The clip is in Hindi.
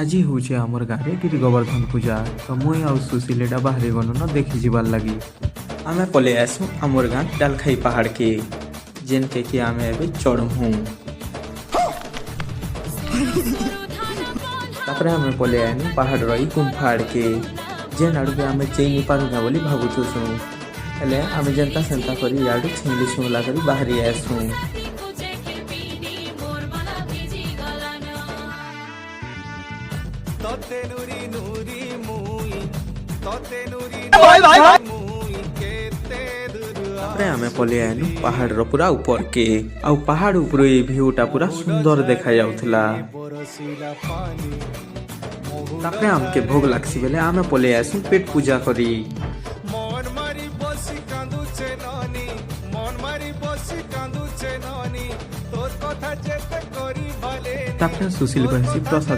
आज हूँ आमर गाँव में गिरी गोवर्धन पूजा तो मुई आ सुशील एटा बाहरी गनु न देखी जीवार लगी आमे पले आसु आमर गाँ डालखाई पहाड़ के जेन के कि आमे एबे चढ़ू तापरे आमे पले आनु पहाड़ रही गुंफा के जेन आड़ू के आमे चई नि पारुना बोली भाबुछु हेले आमे जनता सेंता करी याडू छिंगली सुंगला करी बाहरी आसु आमे पले आनु पहाड़ रो पूरा ऊपर के आ पहाड़ ऊपर ये व्यूटा पूरा सुंदर देखा जाउथला तापरे हमके भोग लागसी बेले आमे पले आसु पेट पूजा करी तापरे सुशील कहसी प्रसाद